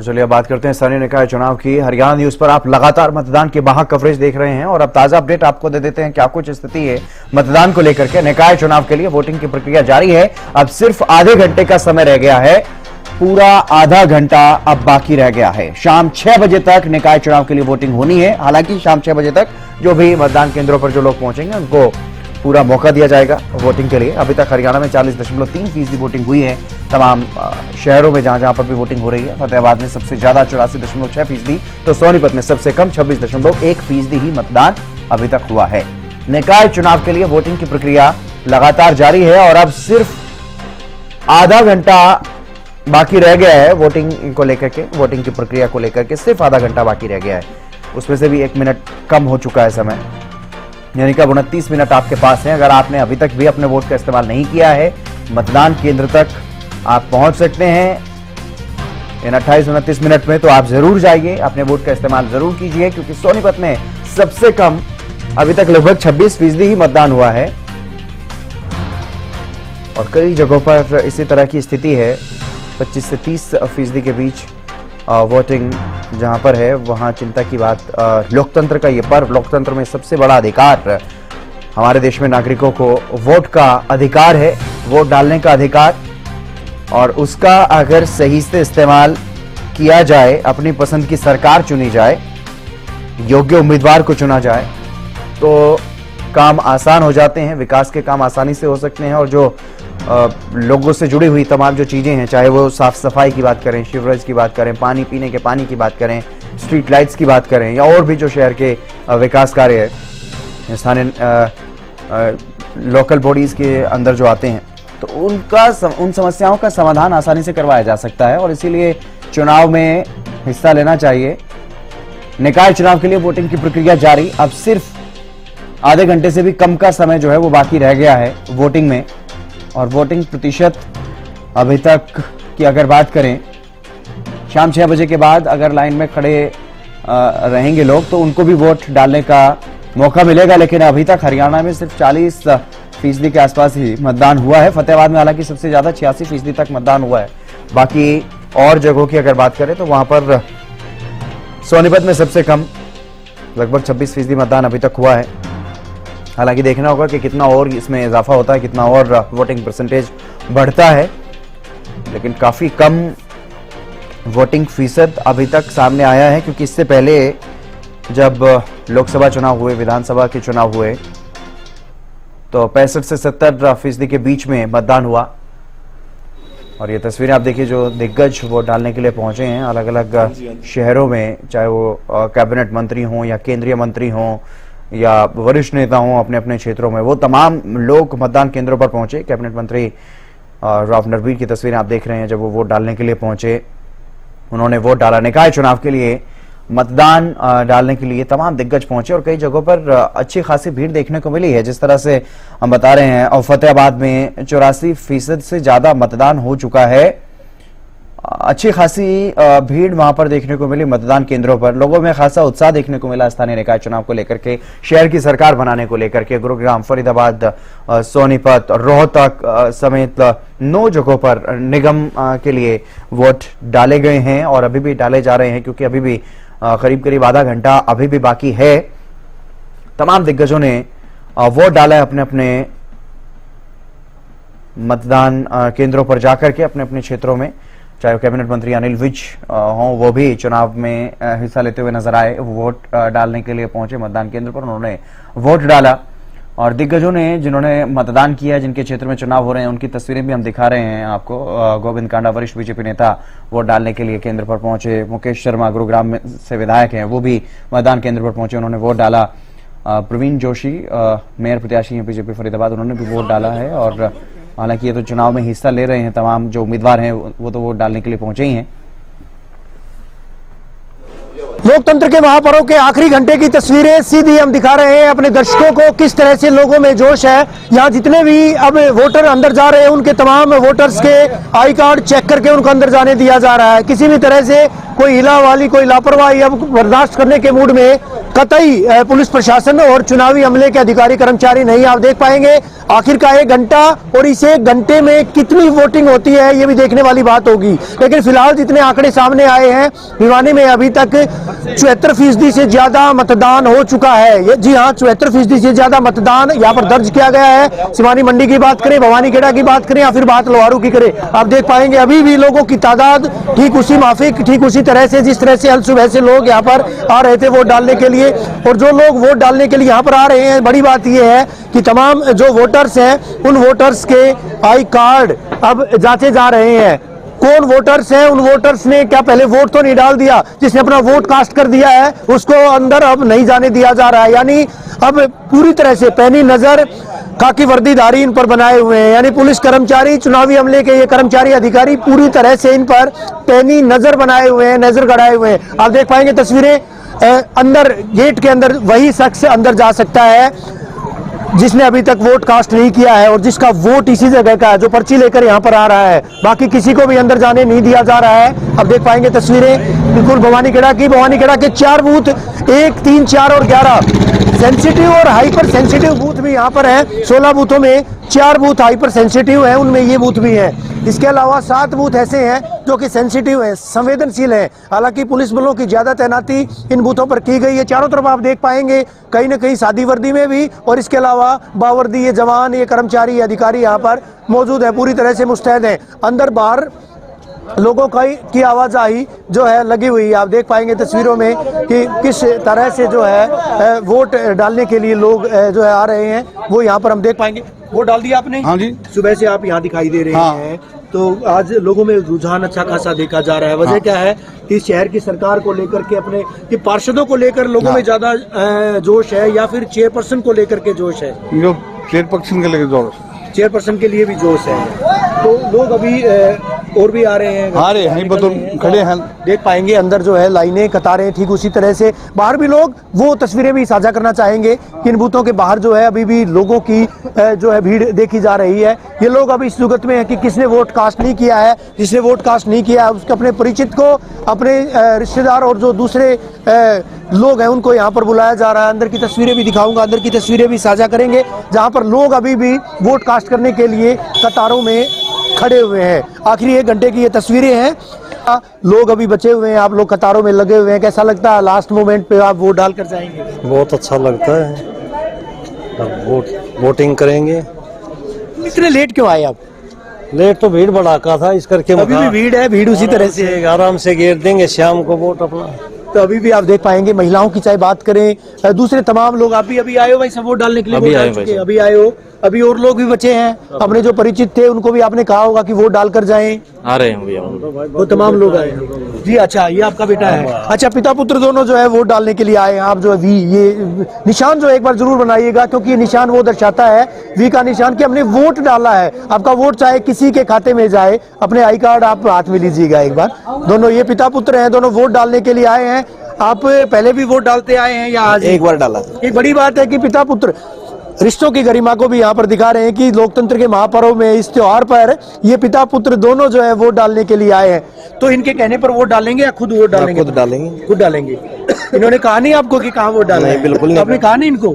और चलिए अब बात करते हैं स्थानीय निकाय चुनाव की। हरियाणा न्यूज पर आप लगातार मतदान के बाहर कवरेज देख रहे हैं और अब ताजा अपडेट आपको दे देते हैं क्या कुछ स्थिति है मतदान को लेकर के। निकाय चुनाव के लिए वोटिंग की प्रक्रिया जारी है। अब सिर्फ आधे घंटे का समय रह गया है, पूरा आधा घंटा अब बाकी रह गया है। शाम 6 बजे तक निकाय चुनाव के लिए वोटिंग होनी है। हालांकि शाम 6 बजे तक जो भी मतदान केंद्रों पर जो लोग पहुंचेंगे उनको पूरा मौका दिया जाएगा वोटिंग के लिए। अभी तक हरियाणा में 40.3% वोटिंग हुई है तमाम शहरों में जहां पर भी वोटिंग हो रही है। फतेहाबाद में सबसे ज्यादा 84.6%, तो सोनीपत में सबसे कम 26.1% ही मतदान अभी तक हुआ है। निकाय चुनाव के लिए वोटिंग की प्रक्रिया लगातार जारी है और अब सिर्फ आधा घंटा बाकी रह गया है वोटिंग को लेकर के। वोटिंग की प्रक्रिया को लेकर के सिर्फ आधा घंटा बाकी रह गया है, उसमें से भी 1 मिनट कम हो चुका है समय, यानी कि 29 मिनट आपके पास है। अगर आपने अभी तक भी अपने वोट का इस्तेमाल नहीं किया है, मतदान केंद्र तक आप पहुंच सकते हैं इन 28-29 मिनट में, तो आप जरूर जाइए, अपने वोट का इस्तेमाल जरूर कीजिए, क्योंकि सोनीपत में सबसे कम अभी तक लगभग 26% ही मतदान हुआ है और कई जगहों पर इसी तरह की स्थिति है। 25 से 30% के बीच वोटिंग जहां पर है वहां चिंता की बात। लोकतंत्र का ये पर्व, लोकतंत्र में सबसे बड़ा अधिकार हमारे देश में नागरिकों को वोट का अधिकार है, वोट डालने का अधिकार, और उसका अगर सही से इस्तेमाल किया जाए, अपनी पसंद की सरकार चुनी जाए, योग्य उम्मीदवार को चुना जाए, तो काम आसान हो जाते हैं, विकास के काम आसानी से हो सकते हैं। और जो लोगों से जुड़ी हुई तमाम जो चीजें हैं, चाहे वो साफ सफाई की बात करें, सीवरेज की बात करें, पानी पीने के पानी की बात करें, स्ट्रीट लाइट्स की बात करें, या और भी जो शहर के विकास कार्य है स्थानीय लोकल बॉडीज के अंदर जो आते हैं, तो उन समस्याओं का समाधान आसानी से करवाया जा सकता है और इसीलिए चुनाव में हिस्सा लेना चाहिए। निकाय चुनाव के लिए वोटिंग की प्रक्रिया जारी। अब सिर्फ आधे घंटे से भी कम का समय जो है वो बाकी रह गया है वोटिंग में, और वोटिंग प्रतिशत अभी तक की अगर बात करें, शाम 6 बजे के बाद अगर लाइन में खड़े रहेंगे लोग तो उनको भी वोट डालने का मौका मिलेगा। लेकिन अभी तक हरियाणा में सिर्फ 40% के आसपास ही मतदान हुआ है। फतेहाबाद में हालांकि सबसे ज्यादा 86% तक मतदान हुआ है। बाकी और जगहों की अगर बात करें तो वहां पर सोनीपत में सबसे कम लगभग 26% मतदान अभी तक हुआ है। हालांकि देखना होगा कि कितना और इसमें इजाफा होता है, कितना और वोटिंग परसेंटेज बढ़ता है, लेकिन काफी कम वोटिंग फीसद अभी तक सामने आया है, क्योंकि इससे पहले जब लोकसभा चुनाव हुए, विधानसभा के चुनाव हुए, तो 65 से 70% के बीच में मतदान हुआ। और ये तस्वीरें आप देखिए जो दिग्गज वोट डालने के लिए पहुंचे हैं अलग अलग शहरों में, चाहे वो कैबिनेट मंत्री हों या केंद्रीय मंत्री हों या वरिष्ठ नेता हों अपने अपने क्षेत्रों में, वो तमाम लोग मतदान केंद्रों पर पहुंचे। कैबिनेट मंत्री राव नरवीर की तस्वीरें आप देख रहे हैं, जब वो वोट डालने के लिए पहुंचे, उन्होंने वोट डाला। निकाय चुनाव के लिए मतदान डालने के लिए तमाम दिग्गज पहुंचे और कई जगहों पर अच्छी खासी भीड़ देखने को मिली है। जिस तरह से हम बता रहे हैं, और फतेहाबाद में 84% से ज्यादा मतदान हो चुका है। अच्छी खासी भीड़ वहां पर देखने को मिली मतदान केंद्रों पर। लोगों में खासा उत्साह देखने को मिला स्थानीय निकाय चुनाव को लेकर के, शहर की सरकार बनाने को लेकर के। गुरुग्राम, फरीदाबाद, सोनीपत, रोहतक समेत 9 जगहों पर निगम के लिए वोट डाले गए हैं और अभी भी डाले जा रहे हैं, क्योंकि अभी भी करीब आधा घंटा अभी भी बाकी है। तमाम दिग्गजों ने वोट डाला है अपने अपने मतदान केंद्रों पर जाकर के, अपने अपने क्षेत्रों में। चाहे कैबिनेट मंत्री अनिल विज हों, वो भी चुनाव में हिस्सा लेते हुए नजर आए। वोट डालने के लिए पहुंचे मतदान केंद्र पर, उन्होंने वोट डाला। और दिग्गजों ने जिन्होंने मतदान किया, जिनके क्षेत्र में चुनाव हो रहे हैं, उनकी तस्वीरें भी हम दिखा रहे हैं आपको। गोविंद कांडा वरिष्ठ बीजेपी नेता वोट डालने के लिए केंद्र पर पहुंचे। मुकेश शर्मा गुरुग्राम से विधायक हैं, वो भी मतदान केंद्र पर पहुंचे, उन्होंने वोट डाला। प्रवीण जोशी मेयर प्रत्याशी हैं बीजेपी फरीदाबाद, उन्होंने भी वोट डाला है। और हालांकि ये तो चुनाव में हिस्सा ले रहे हैं, तमाम जो उम्मीदवार हैं वो तो वोट डालने के लिए पहुंचे ही हैं। लोकतंत्र के महापर्व के आखिरी घंटे की तस्वीरें सीधी हम दिखा रहे हैं अपने दर्शकों को, किस तरह से लोगों में जोश है। यहाँ जितने भी अब वोटर अंदर जा रहे हैं, उनके तमाम वोटर्स के आई कार्ड चेक करके उनको अंदर जाने दिया जा रहा है। किसी भी तरह से कोई हिला वाली, कोई लापरवाही अब बर्दाश्त करने के मूड में कतई पुलिस प्रशासन और चुनावी अमले के अधिकारी कर्मचारी नहीं। आप देख पाएंगे आखिर का 1 घंटा और इस 1 घंटे में कितनी वोटिंग होती है ये भी देखने वाली बात होगी। लेकिन फिलहाल जितने आंकड़े सामने आए हैं, भिवानी में अभी तक 74% से ज्यादा मतदान हो चुका है। जी हाँ, 74% से ज्यादा मतदान यहाँ पर दर्ज किया गया है। सिवानी मंडी की बात करें, भवानी खेड़ा की बात करें या फिर बात लोहारू की करें, आप देख पाएंगे अभी भी लोगों की तादाद ठीक उसी तरह से जिस तरह से अल सुबह से लोग यहाँ पर आ रहे थे वोट डालने के लिए। और जो लोग वोट डालने के लिए यहाँ पर आ रहे हैं, बड़ी बात यह है कि तमाम जो वोटर्स हैं उन वोटर्स के आई कार्ड अब जांचे जा रहे हैं। कौन वोटर्स हैं, उन वोटर्स ने क्या पहले वोट तो नहीं डाल दिया, जिसने अपना वोट कास्ट कर दिया है उसको अंदर अब नहीं जाने दिया जा रहा है। यानी अब पूरी तरह से पैनी नजर खाकी वर्दीधारी इन पर बनाए हुए हैं। यानी पुलिस कर्मचारी, चुनावी अमले के ये कर्मचारी अधिकारी पूरी तरह से इन पर पैनी नजर बनाए हुए हैं, नजर गड़ाए हुए हैं। आप देख पाएंगे तस्वीरें, अंदर गेट के अंदर वही शख्स अंदर जा सकता है जिसने अभी तक वोट कास्ट नहीं किया है और जिसका वोट इसी जगह का है, जो पर्ची लेकर यहाँ पर आ रहा है। बाकी किसी को भी अंदर जाने नहीं दिया जा रहा है। अब देख पाएंगे तस्वीरें बिल्कुल भवानी खेड़ा के 4 बूथ 1, 3, 4 और 11 सेंसिटिव और हाइपर सेंसिटिव बूथ भी यहाँ पर है। 16 बूथों में 4 बूथ हाइपर सेंसिटिव है, उनमें ये बूथ भी है। इसके अलावा 7 बूथ ऐसे हैं जो कि सेंसिटिव है, संवेदनशील है। हालांकि पुलिस बलों की ज्यादा तैनाती इन बूथों पर की गई है। चारों तरफ आप देख पाएंगे कहीं न कहीं सादी वर्दी में भी और इसके अलावा बावर्दी ये जवान, ये कर्मचारी, ये अधिकारी यहाँ पर मौजूद है, पूरी तरह से मुस्तैद हैं। अंदर बाहर लोगों की आवाजाही जो है लगी हुई है। आप देख पाएंगे तस्वीरों में कि किस तरह से जो है वोट डालने के लिए लोग जो है आ रहे हैं, वो यहाँ पर हम देख पाएंगे। वोट डाल दिया आपने? हाँ जी, सुबह से आप यहाँ दिखाई दे रहे हैं। तो आज लोगों में रुझान अच्छा खासा देखा जा रहा है। वजह क्या है कि शहर की सरकार को लेकर के, अपने कि पार्षदों को लेकर लोगों में ज्यादा जोश है या फिर चेयरपर्सन को लेकर के जोश है? जो चेयरपर्सन के लिए जोश, चेयरपर्सन के लिए भी जोश है। तो लोग अभी और भी आ रहे हैं, खड़े हैं। देख पाएंगे अंदर जो है लाइनें, कतारें ठीक उसी तरह से। बाहर भी लोग वो तस्वीरें भी साझा करना चाहेंगे कि इन बूथों के बाहर जो है अभी भी लोगों की जो है भीड़ देखी जा रही है। ये लोग अभी इस जुगत में है कि किसने वोट कास्ट नहीं किया है। जिसने वोट कास्ट नहीं किया है उसके अपने परिचित को, अपने रिश्तेदार और जो दूसरे लोग हैं उनको यहाँ पर बुलाया जा रहा है। अंदर की तस्वीरें भी दिखाऊंगा, अंदर की तस्वीरें भी साझा करेंगे जहाँ पर लोग अभी भी वोट कास्ट करने के लिए कतारों में खड़े हुए हैं। आखिरी 1 घंटे की ये तस्वीरें हैं, लोग अभी बचे हुए हैं, आप लोग कतारों में लगे हुए हैं। कैसा लगता है लास्ट मोमेंट पे आप वोट डाल कर जाएंगे? बहुत अच्छा लगता है, वोटिंग करेंगे। इतने लेट क्यों आए आप? लेट तो भीड़ भड़ाका था इस करके। अभी भी भीड़ है, भीड़ उसी तरह से है। आराम से घेर देंगे शाम को वोट अपना। तो अभी भी आप देख पाएंगे महिलाओं की चाहे बात करें, दूसरे तमाम लोग। आप भी अभी आए हो भाई सब वोट डालने के लिए? अभी आए भाई, अभी आए हो। अभी और लोग भी बचे हैं अपने जो परिचित थे, उनको भी आपने कहा होगा कि वोट डालकर जाएं। आ रहे हैं भैया, वो तमाम लोग आए हैं जी। अच्छा, ये आपका बेटा है? अच्छा, पिता पुत्र दोनों जो है वोट डालने के लिए आए हैं। आप जो है वी, ये निशान जो एक बार जरूर बनाइएगा, क्योंकि ये निशान वो दर्शाता है, वी का निशान, कि हमने वोट डाला है। आपका वोट चाहे किसी के खाते में जाए, अपने आई कार्ड आप हाथ में लीजिएगा एक बार। दोनों ये पिता पुत्र हैं, दोनों वोट डालने के लिए आए हैं। आप पहले भी वोट डालते आए हैं या आज? एक बार डाला। एक बड़ी बात है कि पिता पुत्र रिश्तों की गरिमा को भी यहाँ पर दिखा रहे हैं कि लोकतंत्र के महापर्व में, इस त्योहार पर ये पिता पुत्र दोनों जो है वोट डालने के लिए आए हैं। तो इनके कहने पर वोट डालेंगे या खुद वोट डालेंगे? खुद डालेंगे। खुद डालेंगे। इन्होंने कहा नहीं आपको कि कहाँ वोट डालना है? बिल्कुल नहीं। आपने कहा नहीं इनको?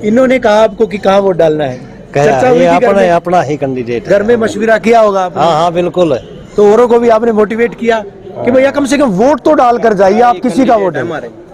इन्होंने कहा आपको कि कहाँ वोट डालना है? चर्चा हुई थी, अपना ही कैंडिडेट घर में मशविरा किया होगा आपने? हाँ, बिल्कुल। तो औरों को भी आपने मोटिवेट किया कि भैया कम से कम वोट तो डाल कर जाइए, आप किसी का वोट है।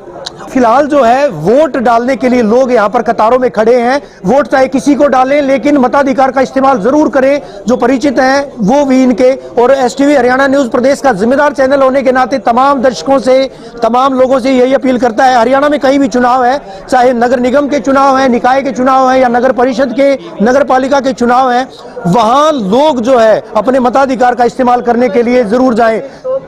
फिलहाल जो है वोट डालने के लिए लोग यहाँ पर कतारों में खड़े हैं। वोट चाहे किसी को डालें, लेकिन मताधिकार का इस्तेमाल जरूर करें। जो परिचित हैं वो भी इनके, और एसटीवी हरियाणा न्यूज प्रदेश का जिम्मेदार चैनल होने के नाते तमाम दर्शकों से, तमाम लोगों से यही अपील करता है, हरियाणा में कहीं भी चुनाव है, चाहे नगर निगम के चुनाव है, निकाय के चुनाव है या नगर परिषद के, नगर पालिका के चुनाव है, वहां लोग जो है अपने मताधिकार का इस्तेमाल करने के लिए जरूर जाएं।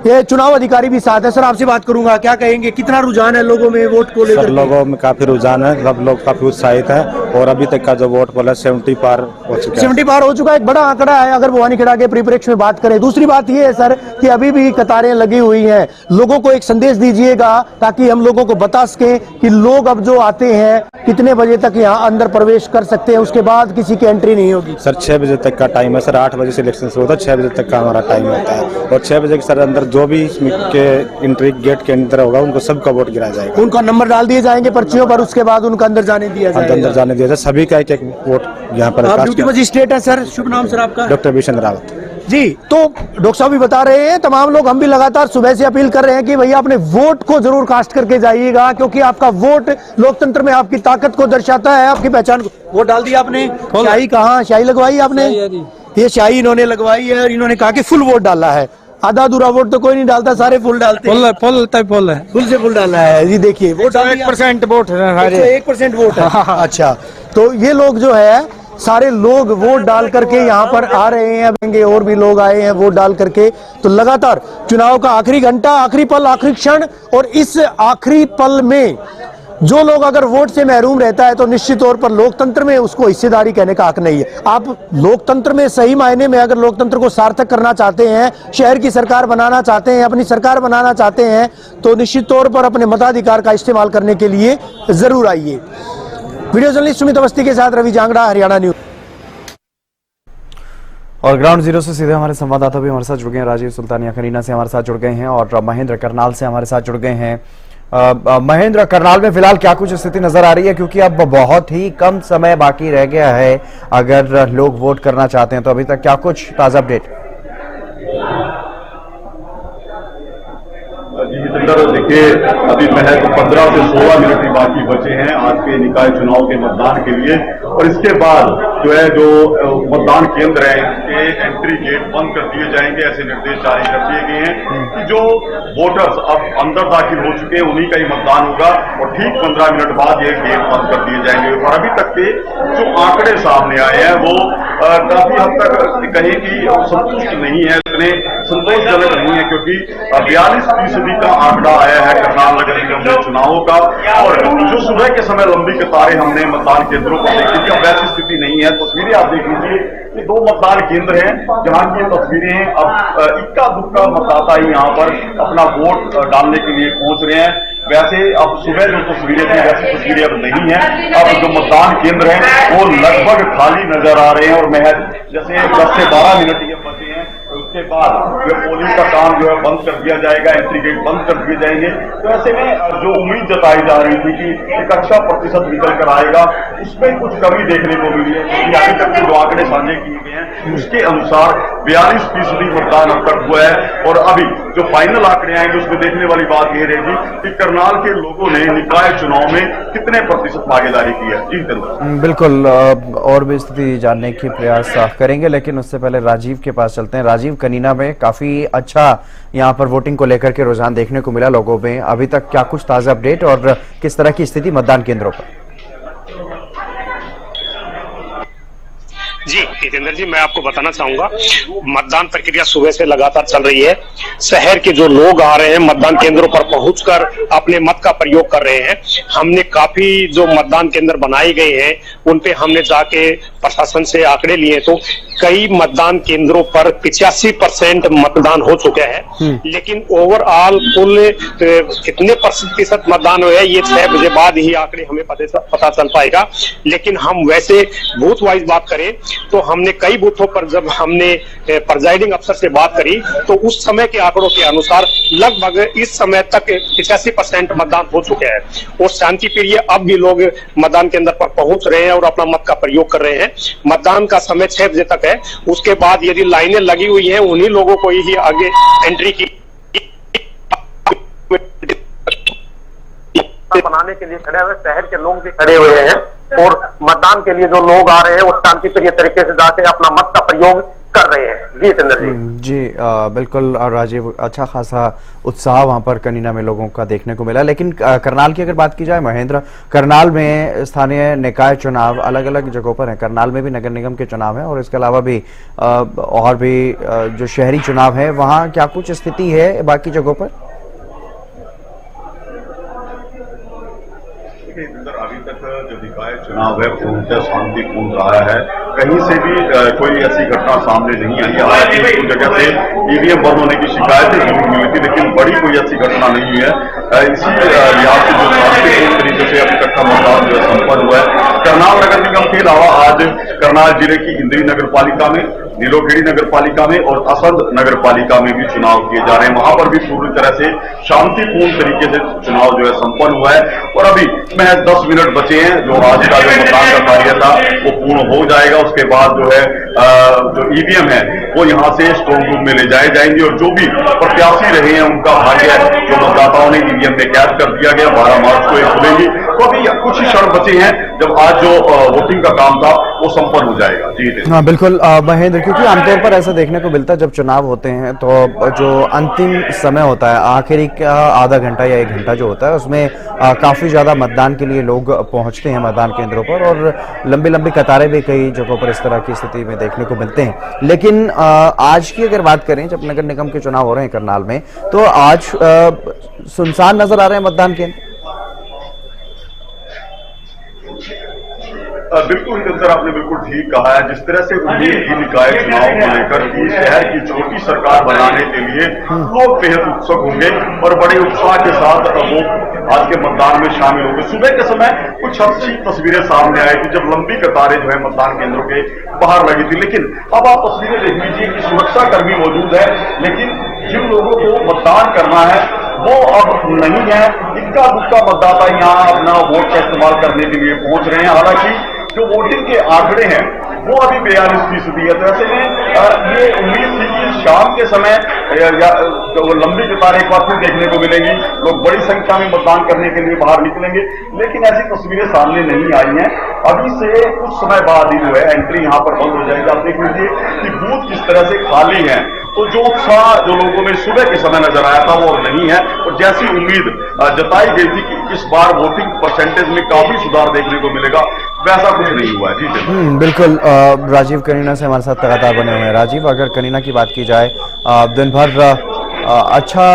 ये चुनाव अधिकारी भी साथ है। सर, आपसे बात करूंगा, क्या कहेंगे, कितना रुझान है लोगों में वोट को लेकर? लोगों में काफी रुझान है, सब लोग काफी उत्साहित है और अभी तक का जो वोट पोल है 70 पार हो चुका है। 70 पार हो चुका है, एक बड़ा आंकड़ा है अगर भवानी खेड़ा के परिप्रेक्ष्य में बात करें। दूसरी बात यह है सर कि अभी भी कतारें लगी हुई हैं। लोगों को एक संदेश दीजिएगा ताकि हम लोगों को बता सके कि लोग अब जो आते हैं कितने बजे तक यहाँ अंदर प्रवेश कर सकते हैं, उसके बाद किसी की एंट्री नहीं होगी। सर 6 बजे तक का टाइम है सर, 8 बजे से इलेक्शन शुरू होता है, 6 बजे तक का हमारा टाइम होता है और 6 बजे के सर अंदर जो भी इसमें के एंट्री गेट के अंदर होगा उनको सबका वोट गिराया जाएगा। उनका नंबर डाल दिए जाएंगे पर्चियों पर, उसके बाद उनका अंदर जाने दिया जाएगा। अंदर जाने दिया जाए, सभी का एक वोट यहाँ पर। आप ड्यूटी मजिस्ट्रेट है सर, शुभ नाम सर आपका? डॉक्टर भीषण रावत जी। तो डॉक्टर साहब भी बता रहे हैं, तमाम लोग, हम भी लगातार सुबह से अपील कर रहे हैं कि भैया अपने वोट को जरूर कास्ट करके जाइएगा, क्योंकि आपका वोट लोकतंत्र में आपकी ताकत को दर्शाता है, आपकी पहचान को। वोट डाल दिया आपने? शाही कहाँ शाही लगवाई आपने? ये शाही इन्होंने लगवाई है और इन्होंने कहा कि फुल वोट डाला है। आधा अधूरा वोट तो कोई नहीं डालता, सारे फुल डालते हैं। फुल से फुल डाला है जी। देखिए वोट 1% वोट है, 1% वोट है। अच्छा, तो ये लोग जो है सारे लोग वोट डाल करके यहाँ पर आ रहे हैं, अबेंगे और भी लोग आए हैं वोट डाल करके। तो लगातार चुनाव का आखिरी घंटा, आखिरी पल, आखिरी क्षण, और इस आखिरी पल में जो लोग अगर वोट से महरूम रहता है तो निश्चित तौर पर लोकतंत्र में उसको हिस्सेदारी कहने का हक नहीं है। आप लोकतंत्र में सही मायने में अगर लोकतंत्र को सार्थक करना चाहते हैं, शहर की सरकार बनाना चाहते हैं, अपनी सरकार बनाना चाहते हैं, तो निश्चित तौर पर अपने मताधिकार का इस्तेमाल करने के लिए जरूर आइए। वीडियो जर्नलिस्ट सुमित अवस्थी के साथ रवि जांगड़ा, हरियाणा न्यूज। और ग्राउंड जीरो से सीधे हमारे संवाददाता भी हमारे साथ जुड़ गए हैं। राजीव सुल्तानिया कनीना से हमारे साथ जुड़ गए हैं और महेंद्र करनाल से हमारे साथ जुड़ गए हैं। महेंद्र, करनाल में फिलहाल क्या कुछ स्थिति नजर आ रही है, क्योंकि अब बहुत ही कम समय बाकी रह गया है अगर लोग वोट करना चाहते हैं, तो अभी तक क्या कुछ ताजा अपडेट? जी जितेंद्र, देखिए अभी महज 15 से 16 मिनट ही बाकी बचे हैं आज के निकाय चुनाव के मतदान के लिए, और इसके बाद जो मतदान केंद्र है इसके एंट्री गेट बंद कर दिए जाएंगे, ऐसे निर्देश जारी कर दिए गए हैं कि जो वोटर्स अब अंदर दाखिल हो चुके हैं उन्हीं का ही मतदान होगा, और ठीक 15 मिनट बाद ये गेट बंद कर दिए जाएंगे। और अभी तक के जो आंकड़े सामने आए हैं वो काफी हद तक कहें कि संतुष्ट नहीं है, इतने संतोषजनक नहीं है, क्योंकि 42% का आंकड़ा आया है करनाल नगर निगम के चुनावों का। और जो सुबह के समय लंबी कतारें हमने मतदान केंद्रों पर देखी थी, अब वैसी स्थिति नहीं है। तस्वीरें आप देख लीजिए, ये 2 मतदान केंद्र हैं जहां की तस्वीरें हैं। अब इक्का दुक्का मतदाता ही यहाँ पर अपना वोट डालने के लिए पहुंच रहे हैं। वैसे अब सुबह जो तस्वीरें थी वैसी तस्वीरें अब नहीं है। अब जो मतदान केंद्र हैं वो लगभग खाली नजर आ रहे हैं, और महज जैसे 10 से 12 मिनट ये बचे हैं, उसके बाद जो पोलिंग का काम जो है बंद कर दिया जाएगा, एंट्री गेट बंद कर दिए जाएंगे। तो ऐसे में जो उम्मीद जताई जा रही थी कि एक अच्छा प्रतिशत निकल कर आएगा, उसमें कुछ कमी देखने को मिली है, क्योंकि अभी तक जो आंकड़े साझे किए गए हैं उसके अनुसार 42% मतदान अब तक हुआ है। और अभी जो फाइनल आंकड़े आएंगे उसमें देखने वाली बात यह रहेगी कि करनाल के लोगों ने निकाय चुनाव में कितने प्रतिशत भागीदारी की है। जी बिल्कुल, और भी स्थिति जानने की प्रयास करेंगे, लेकिन उससे पहले राजीव के पास चलते हैं। राजीव, कनीना में काफी अच्छा यहाँ पर वोटिंग को लेकर के रुझान देखने को मिला लोगों में, अभी तक क्या कुछ ताजा अपडेट और किस तरह की स्थिति मतदान केंद्रों पर? जी जितेंद्र जी, मैं आपको बताना चाहूंगा, मतदान प्रक्रिया सुबह से लगातार चल रही है। शहर के जो लोग आ रहे हैं मतदान केंद्रों पर पहुंचकर अपने मत का प्रयोग कर रहे हैं। हमने काफी जो मतदान केंद्र बनाए गए हैं उन पे हमने जाके प्रशासन से आंकड़े लिए, तो कई मतदान केंद्रों पर 85% मतदान हो चुके हैं। लेकिन ओवरऑल कुल कितने प्रतिशत मतदान हुआ है ये 6 बजे बाद ही आंकड़े हमें पता चल पाएगा। लेकिन हम वैसे बूथ वाइज बात करें तो हमने कई बूथों पर जब हमने प्रिजाइडिंग अफसर से बात करी तो उस समय के आंकड़ों के अनुसार लगभग इस समय तक 85% मतदान हो चुके हैं, और शांति प्रिय अब भी लोग मतदान केंद्र पर पहुंच रहे हैं और अपना मत का प्रयोग कर रहे हैं। मतदान का समय 6 बजे तक है, उसके बाद यदि लाइनें लगी हुई हैं उन्हीं लोगों को ही आगे एंट्री की बनाने के लिए खड़े हुए शहर के लोग भी खड़े हुए हैं, और मतदान के लिए जो लोग आ रहे हैं वो शांति प्रिय तरीके से जाके अपना मत का प्रयोग कर रहे हैं। जी चंद्र जी। बिल्कुल, और राजीव, अच्छा खासा उत्साह वहां पर कनीना में लोगों का देखने को मिला। लेकिन करनाल की अगर बात की जाए महेंद्र, करनाल में स्थानीय निकाय चुनाव अलग अलग जगहों पर है। करनाल में भी नगर निगम के चुनाव है और इसके अलावा भी और भी जो शहरी चुनाव है, वहां क्या कुछ स्थिति है बाकी जगहों पर? अभी तक जो निकाय चुनाव है पूर्णतः शांतिपूर्ण रहा है, कहीं से भी कोई ऐसी घटना सामने नहीं आई है। हालांकि कुछ जगह से ईवीएम बंद होने की शिकायतें जरूर मिली थी, लेकिन बड़ी कोई ऐसी घटना नहीं हुई है। इसी लिहाज से जो शांतिपूर्ण तरीके से अभी तक का मतदान जो है संपन्न हुआ है। करनाल नगर निगम के अलावा आज करनाल जिले की इंद्री नगर पालिका में नीलोखेड़ी नगर पालिका में और असद नगर पालिका में भी चुनाव किए जा रहे हैं। वहां पर भी पूरी तरह से शांतिपूर्ण तरीके से चुनाव जो है संपन्न हुआ है और अभी महज 10 मिनट बचे हैं। जो आज का जो मतदान का कार्य था वो पूर्ण हो जाएगा। उसके बाद जो है जो ईवीएम है वो यहाँ से स्ट्रॉन्ग रूम में ले जाए जाएंगे और जो भी प्रत्याशी रहे हैं उनका भाग्य जो मतदाताओं ने ईवीएम में कैद कर दिया गया। 12 मार्च को ये खुलेगी। तो अभी कुछ ही क्षण बचे हैं जब आज जो वोटिंग का काम था वो संपन्न हो जाएगा। जी हाँ बिल्कुल महेंद्र, क्योंकि आमतौर पर ऐसा देखने को मिलता है जब चुनाव होते हैं तो जो अंतिम समय होता है आखिरी का आधा घंटा या 1 घंटा जो होता है उसमें काफी ज्यादा मतदान के लिए लोग पहुंचते हैं मतदान केंद्रों पर और लंबी लंबी कतारें भी कई जगहों पर इस तरह की स्थिति में देखने को मिलते हैं। लेकिन आज की अगर बात करें जब नगर निगम के चुनाव हो रहे हैं करनाल में तो आज सुनसान नजर आ रहे हैं मतदान केंद्र। बिल्कुल निरंतर आपने बिल्कुल ठीक कहा है। जिस तरह से उम्मीद की निकाय चुनाव को लेकर की शहर की छोटी सरकार बनाने के लिए लोग बेहद उत्सुक होंगे और बड़े उत्साह के साथ वो आज के मतदान में शामिल होंगे। सुबह के समय कुछ अच्छी तस्वीरें सामने आई थी जब लंबी कतारें जो है मतदान केंद्रों के बाहर लगी थी। लेकिन अब आप तस्वीरें देख लीजिए कि सुरक्षा कर्मी मौजूद है लेकिन जिन लोगों को मतदान करना है वो अब नहीं है। इक्का दुक्का मतदाता यहाँ अपना वोट का इस्तेमाल करने के लिए पहुंच रहे हैं। हालांकि जो वोटिंग के आंकड़े हैं वो अभी 42% है। तो ऐसे में ये उम्मीद थी कि शाम के समय या तो लंबी कतारें एक बार फिर देखने को मिलेंगी। लोग बड़ी संख्या में मतदान करने के लिए बाहर निकलेंगे लेकिन ऐसी तस्वीरें सामने नहीं आई हैं। अभी से कुछ समय बाद ही जो है एंट्री यहाँ पर बंद हो जाएगी। आप देख लीजिए कि बूथ किस तरह से खाली है। तो जो उत्साह जो लोगों में सुबह के समय नजर आया था वो नहीं है और जैसी उम्मीद जताई गई थी कि इस बार वोटिंग परसेंटेज में काफी सुधार देखने को मिलेगा वैसा कुछ नहीं हुआ है। जी बिल्कुल राजीव कनीना से हमारे साथ लगातार बने हुए हैं। राजीव, अगर कनीना की बात की जाए दिन भर अच्छा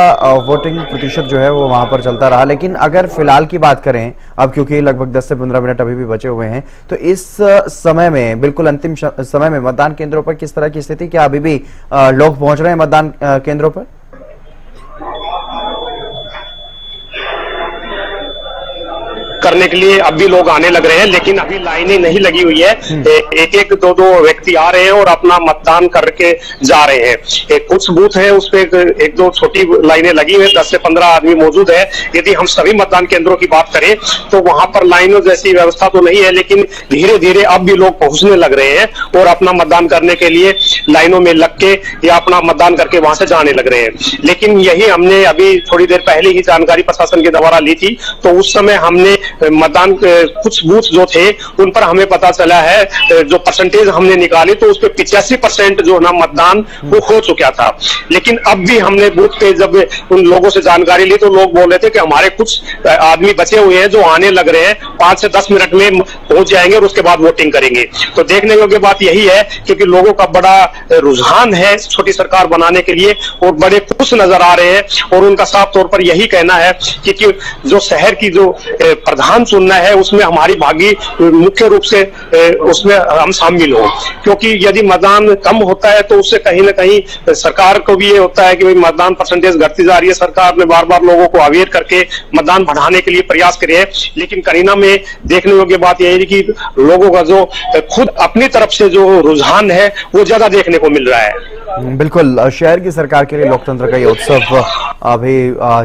वोटिंग प्रतिशत जो है वो वहां पर चलता रहा, लेकिन अगर फिलहाल की बात करें अब क्योंकि लगभग 10 से 15 मिनट अभी भी बचे हुए हैं तो इस समय में बिल्कुल अंतिम समय में मतदान केंद्रों पर किस तरह की स्थिति, क्या अभी भी लोग पहुंच रहे हैं मतदान केंद्रों पर? करने के लिए अब भी लोग आने लग रहे हैं लेकिन अभी लाइनें नहीं लगी हुई है। एक एक दो व्यक्ति आ रहे हैं और अपना मतदान करके जा रहे हैं। कुछ बूथ है उस पर एक दो छोटी लाइनें लगी हुई है, 10 से 15 आदमी मौजूद है। यदि हम सभी मतदान केंद्रों की बात करें तो वहां पर लाइनों जैसी व्यवस्था तो नहीं है लेकिन धीरे धीरे अब भी लोग पहुंचने लग रहे हैं और अपना मतदान करने के लिए लाइनों में लग के या अपना मतदान करके वहां से जाने लग रहे हैं। लेकिन यही हमने अभी थोड़ी देर पहले ही जानकारी प्रशासन के द्वारा ली थी तो उस समय हमने मतदान कुछ बूथ जो थे उन पर हमें पता चला है जो परसेंटेज हमने निकाली तो उस पर 85% जो ना मतदान वो हो चुका था। लेकिन अब भी हमने बूथ पे जब उन लोगों से जानकारी ली तो लोग बोल रहे थे कि हमारे कुछ आदमी बचे हुए हैं जो आने लग रहे हैं, 5 से 10 मिनट में पहुंच जाएंगे और उसके बाद वोटिंग करेंगे। तो देखने योग्य बात यही है क्योंकि लोगों का बड़ा रुझान है छोटी सरकार बनाने के लिए और बड़े खुश नजर आ रहे हैं और उनका साफ तौर पर यही कहना है कि जो शहर की जो प्रधान चुनना है उसमें हमारी भागी मुख्य रूप से उसमें हम शामिल हो, क्योंकि यदि मतदान कम होता है तो उससे कहीं ना कहीं सरकार को भी ये होता है कि भाई मतदान परसेंटेज घटती जा रही है। सरकार ने बार बार लोगों को अवेयर करके मतदान बढ़ाने के लिए प्रयास करे हैं लेकिन करीना में देखने योग्य बात यह है कि लोगों का जो खुद अपनी तरफ से जो रुझान है वो ज्यादा देखने को मिल रहा है। बिल्कुल, शहर की सरकार के लिए लोकतंत्र का ये उत्सव अभी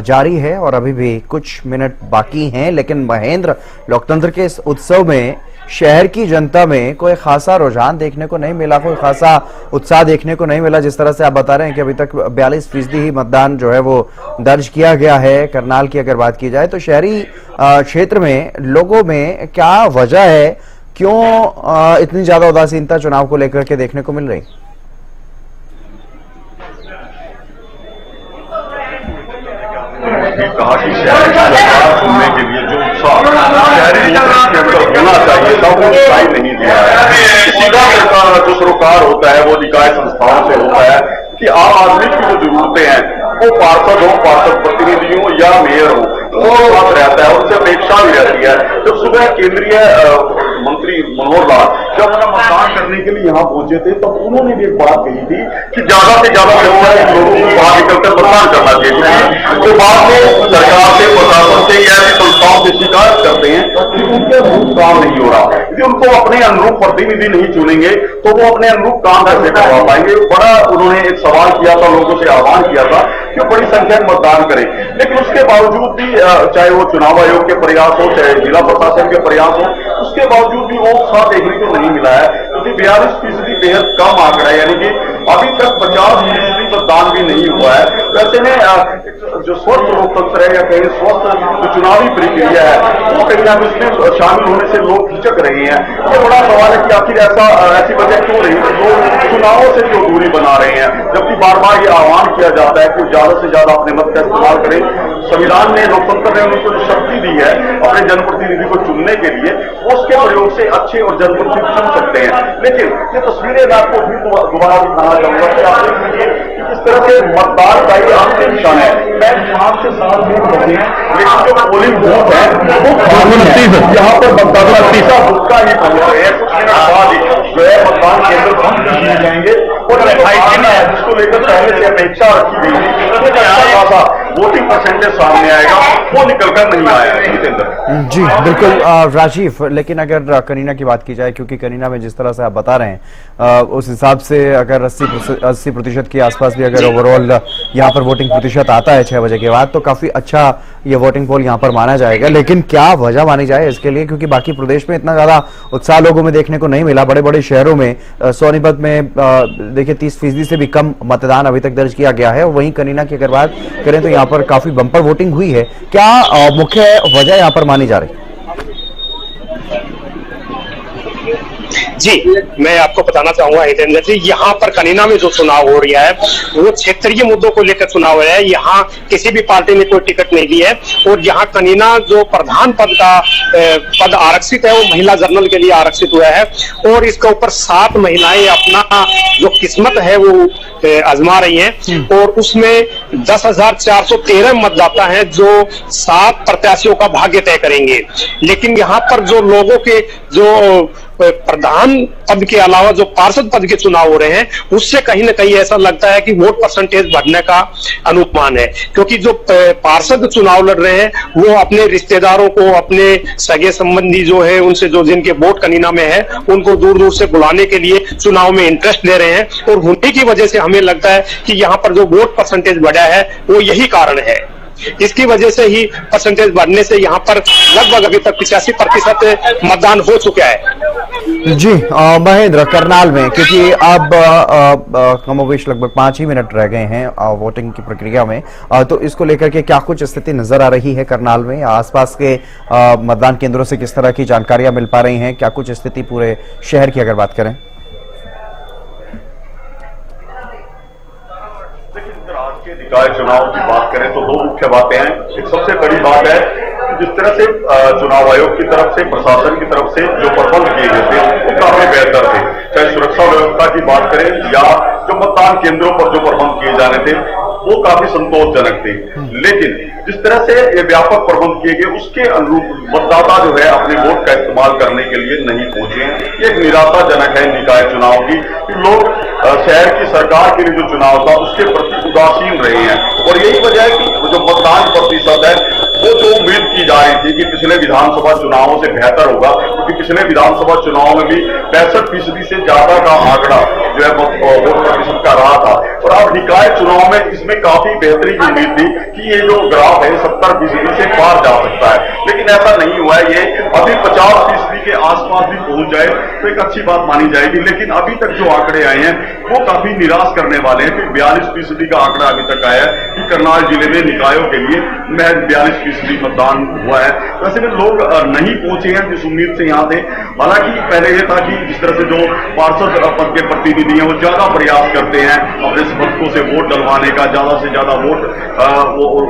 जारी है और अभी भी कुछ मिनट बाकी हैं, लेकिन महेंद्र, लोकतंत्र के इस उत्सव में शहर की जनता में कोई खासा रुझान देखने को नहीं मिला, कोई खासा उत्साह देखने को नहीं मिला। जिस तरह से आप बता रहे हैं कि अभी तक 42% ही मतदान जो है वो दर्ज किया गया है। करनाल की अगर बात की जाए तो शहरी क्षेत्र में लोगों में क्या वजह है, क्यों इतनी ज्यादा उदासीनता चुनाव को लेकर के देखने को मिल रही? कहा कि शहर की सरकार चुनने के लिए जो उत्साह शहरी लोगों के अंदर होना चाहिए था वो दिखाई नहीं दे रहा है। सीधा सरकार जो सरोकार होता है वो निकाय संस्थाओं से होता है कि आम आदमी की जो जरूरतें हैं वो पार्षद हो, पार्षद प्रतिनिधि हो या मेयर हो, वो बात रहता है, उनसे अपेक्षा भी रहती है। जब सुबह केंद्रीय मंत्री मनोहर लाल जब उन्होंने मतदान करने के लिए यहाँ पहुंचे थे, तब उन्होंने भी एक बात कही थी कि ज्यादा से ज्यादा लोगों को बाहर निकलकर मतदान करना चाहिए। तो बाद में सरकार से, प्रशासन से या ऐसी संस्थाओं से शिकायत करते हैं कि उनके अनुरूप काम नहीं हो रहा। यदि उनको अपने अनुरूप प्रतिनिधि नहीं चुनेंगे तो वो अपने अनुरूप काम कैसे करवा पाएंगे। बड़ा उन्होंने एक सवाल किया था, लोगों से आह्वान किया था कि बड़ी संख्या में मतदान करें, लेकिन उसके बावजूद भी चाहे वो चुनाव आयोग के प्रयास हो, चाहे जिला प्रशासन के प्रयास हो, उसके बावजूद भी वो उत्साह देखने को नहीं मिला है। क्योंकि 42% बेहद कम आंकड़ा है, यानी कि अभी तक 50% मतदान भी नहीं हुआ है। वैसे में जो स्वस्थ लोकतंत्र है या कहीं स्वस्थ जो चुनावी प्रक्रिया है वो कहीं ना कहीं उसमें शामिल होने से लोग हिचक रहे हैं। ये बड़ा सवाल है कि आखिर ऐसी वजह क्यों रही है लोग चुनावों से जो दूरी बना रहे हैं, जबकि बार बार ये आह्वान किया जाता है कि ज्यादा से ज्यादा अपने मत का इस्तेमाल करें। संविधान ने, लोकतंत्र ने उनको जो शक्ति दी है अपने जनप्रतिनिधि को चुनने के लिए, उसके प्रयोग से अच्छे और जनप्रतिनिधि चुन सकते हैं। लेकिन ये तस्वीरें मैं आपको फिर दोबारा दिखाना चाहूंगा कि आप देख लीजिए किस तरह से मतदान का ये अंतिम क्षण है। मैं 5 से 7 मिनट बचे हैं, लेकिन जो पोलिंग बूथ है वो यहाँ पर मतदाता तीसरा बूथ का ही पहुंच रहे हैं। कुछ मिनट बाद ही जो है मतदान केंद्र बंद कर दिए जाएंगे और जिसको लेकर पहले से अपेक्षा रखी गई थी अच्छा खासा वोटिंग परसेंटेज सामने आएगा, वो निकलकर नहीं आया है। जी बिल्कुल राजीव, लेकिन अगर करीना की बात की जाए, क्योंकि करीना में जिस तरह से आप बता रहे हैं उस हिसाब से अगर 80% के आसपास भी अगर ओवरऑल यहाँ पर वोटिंग प्रतिशत आता है 6 बजे के बाद, तो काफी अच्छा ये वोटिंग पोल यहाँ पर माना जाएगा। लेकिन क्या वजह मानी जाए इसके लिए, क्योंकि बाकी प्रदेश में इतना ज्यादा उत्साह लोगों में देखने को नहीं मिला। बड़े बड़े शहरों में सोनीपत में देखिए 30% से भी कम मतदान अभी तक दर्ज किया गया है। वहीं करीना की अगर बात करें तो यहाँ पर काफी बम्पर वोटिंग हुई है। क्या मुख्य वजह यहाँ पर मानी जा रही है? जी, मैं आपको बताना चाहूंगा हितेंद्र जी, यहाँ पर कनीना में जो चुनाव हो रहा है वो क्षेत्रीय मुद्दों को लेकर चुनाव है। यहाँ किसी भी पार्टी ने कोई टिकट नहीं दी है और यहाँ कनीना जो प्रधान पद आरक्षित है वो महिला जनरल के लिए आरक्षित हुआ है और इसके ऊपर 7 महिलाएं अपना जो किस्मत है वो आजमा रही हैं और उसमें 10,413 मतदाता हैं जो 7 प्रत्याशियों का भाग्य तय करेंगे। लेकिन यहाँ पर जो लोगों के जो प्रधान पद के अलावा जो पार्षद पद के चुनाव हो रहे हैं उससे कहीं ना कहीं ऐसा लगता है कि वोट परसेंटेज बढ़ने का अनुमान है, क्योंकि जो पार्षद चुनाव लड़ रहे हैं वो अपने रिश्तेदारों को, अपने सगे संबंधी जो है उनसे जो जिनके वोट कनीना में है उनको दूर दूर से बुलाने के लिए चुनाव में इंटरेस्ट ले रहे हैं और होने की वजह से हमें लगता है कि यहाँ पर जो वोट परसेंटेज बढ़ा है वो यही कारण है। इसकी वजह से ही परसेंटेज बढ़ने से यहाँ पर लगभग अभी तक 85% मतदान हो चुका है। जी महेंद्र, करनाल में क्योंकि अब कमोबेश लगभग 5 ही मिनट रह गए हैं वोटिंग की प्रक्रिया में, तो इसको लेकर के क्या कुछ स्थिति नजर आ रही है करनाल में? आसपास के मतदान केंद्रों से किस तरह की जानकारियां मिल पा रही हैं? क्या कुछ स्थिति पूरे शहर की अगर बात करें? निकाय चुनाव की बात करें तो 2 मुख्य बातें हैं। एक सबसे बड़ी बात है जिस तरह से चुनाव आयोग की तरफ से, प्रशासन की तरफ से जो प्रबंध किए गए थे वो काफी बेहतर थे। चाहे सुरक्षा व्यवस्था की बात करें या जो मतदान केंद्रों पर जो प्रबंध किए जाने थे वो काफी संतोषजनक थे। लेकिन जिस तरह से ये व्यापक प्रबंध किए गए उसके अनुरूप मतदाता जो है अपने वोट का इस्तेमाल करने के लिए नहीं पहुंचे हैं। ये एक निराशाजनक है निकाय चुनाव की। लोग शहर की सरकार के लिए जो चुनाव था उसके प्रति उदासीन रहे हैं और यही वजह है कि जो मतदान प्रतिशत है वो जो उम्मीद की जा रही थी कि पिछले विधानसभा चुनावों से बेहतर होगा, क्योंकि पिछले विधानसभा चुनाव में भी 65% से ज्यादा का आंकड़ा जो है वोट प्रतिशत का रहा था और अब निकाय चुनाव में इसमें काफी बेहतरी की उम्मीद थी कि ये जो ग्राफ है 70% से पार जा सकता है, लेकिन ऐसा नहीं हुआ है। ये अभी 50% के आसपास भी पहुंच जाए तो एक अच्छी बात मानी जाएगी, लेकिन अभी तक जो आंकड़े आए हैं वो काफी निराश करने वाले हैं। कि 42% का आंकड़ा अभी तक आया है कि करनाल जिले में निकायों के लिए महज 42% मतदान हुआ है। वैसे में लोग नहीं पहुंचे हैं जिस उम्मीद से यहाँ थे। हालांकि पहले यह था कि जिस तरह से जो पार्षद पद के प्रतिनिधि हैं वो ज्यादा प्रयास करते हैं अपने पद को लोगों से वोट डलवाने का, ज्यादा से ज्यादा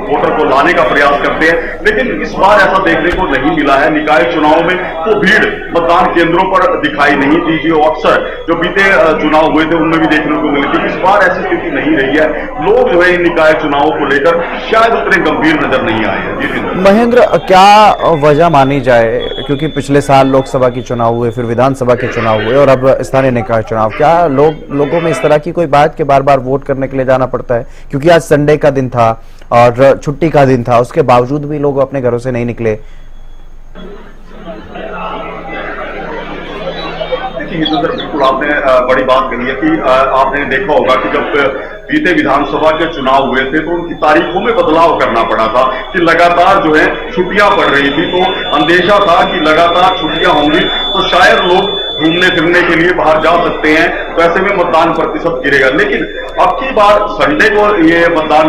वोटर को लाने का प्रयास करते हैं। लेकिन इस बार ऐसा देखने को नहीं मिला है। निकाय चुनाव में वो भीड़ मतदान केंद्रों पर दिखाई नहीं दी जो अक्सर जो बीते चुनाव हुए थे उनमें भी देखने को मिली थी। इस बार ऐसी स्थिति नहीं रही है। लोग जो है इन निकाय चुनावों को लेकर शायद उतने गंभीर नजर नहीं आए हैं। जी महेंद्र, क्या वजह मानी जाए, क्योंकि पिछले साल लोकसभा के चुनाव हुए, फिर विधानसभा के चुनाव हुए और अब स्थानीय निकाय चुनाव, क्या लोगों में इस तरह की कोई बात के बार बार वोट करने के लिए जाना पड़ता है? क्योंकि आज संडे का दिन था और छुट्टी का दिन था, उसके बावजूद भी लोग अपने घरों से नहीं निकले। बिल्कुल आपने बड़ी बात कही है कि आपने देखा होगा कि जब बीते विधानसभा के चुनाव हुए थे तो उनकी तारीखों में बदलाव करना पड़ा था कि लगातार जो है छुट्टियां पड़ रही थी, तो अंदेशा था कि लगातार छुट्टियां होंगी तो शायद लोग घूमने फिरने के लिए बाहर जा सकते हैं, तो ऐसे में मतदान प्रतिशत गिरेगा। लेकिन अब की बार संडे को ये मतदान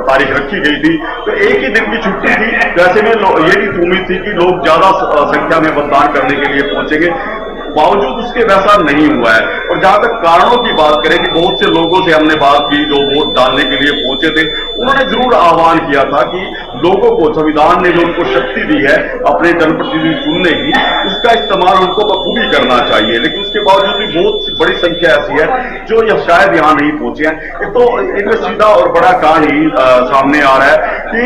तारीख रखी गई थी तो एक ही दिन की छुट्टी थी, वैसे में ये भी उम्मीद थी कि लोग ज्यादा संख्या में मतदान करने के लिए पहुंचेंगे, बावजूद उसके वैसा नहीं हुआ है। और जहां तक कारणों की बात करें कि बहुत से लोगों से हमने बात की जो वोट डालने के लिए पहुंचे थे, उन्होंने जरूर आह्वान किया था कि लोगों को संविधान ने जो उनको शक्ति दी है अपने जनप्रतिनिधि चुनने की, उसका इस्तेमाल उनको बखूबी करना चाहिए। लेकिन उसके बावजूद भी बहुत बड़ी संख्या ऐसी है जो शायद यहाँ नहीं पहुंचे हैं। तो इनमें सीधा और बड़ा कारण ही सामने आ रहा है कि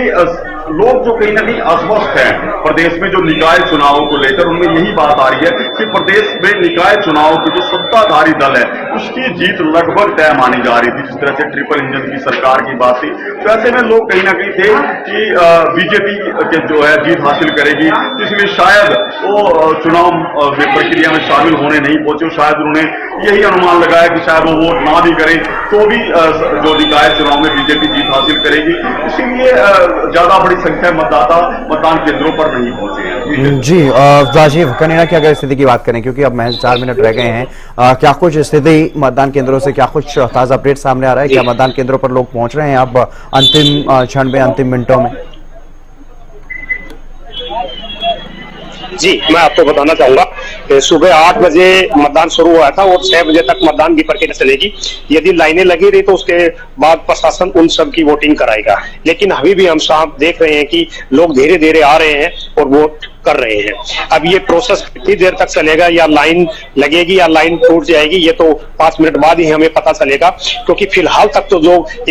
लोग जो कहीं ना कहीं अस्वस्थ हैं प्रदेश में जो निकाय चुनावों को लेकर, उनमें यही बात आ रही है कि प्रदेश में निकाय चुनाव की जो सत्ताधारी दल है उसकी जीत लगभग तय मानी जा रही थी। जिस तरह से ट्रिपल इंजन की सरकार की बात थी, तो ऐसे में लोग कहीं ना कहीं थे कि बीजेपी के जो है जीत हासिल करेगी, इसलिए शायद वो चुनाव प्रक्रिया में शामिल होने नहीं पहुंचे। शायद उन्होंने यही अनुमान लगाया कि शायद वो वोट ना भी करें तो भी जो निकाय चुनाव में बीजेपी जीत हासिल करेगी, इसीलिए ज्यादा बड़ी संख्या मतदाता मतदान केंद्रों पर नहीं पहुंचे हैं। जी राजीव कनेडा की अगर स्थिति की बात करें, क्योंकि अब महज 4 मिनट रह गए हैं, क्या कुछ स्थिति मतदान केंद्रों से, क्या कुछ ताजा अपडेट सामने आ रहा है? क्या मतदान केंद्रों पर लोग पहुंच रहे हैं अब अंतिम क्षण में, अंतिम मिनटों में? जी, मैं आपको बताना चाहूंगा कि सुबह 8 बजे मतदान शुरू हुआ था और 6 बजे तक मतदान की प्रक्रिया चलेगी। यदि लाइनें लगी रही तो उसके बाद प्रशासन उन सब की वोटिंग कराएगा। लेकिन अभी भी हम साफ देख रहे हैं कि लोग धीरे धीरे आ रहे हैं और वोट कर रहे हैं। अब ये प्रोसेस कितनी देर तक चलेगा, या लाइन लगेगी या लाइन टूट जाएगी, ये तो 5 मिनट बाद ही हमें पता चलेगा, क्योंकि फिलहाल तक तो जो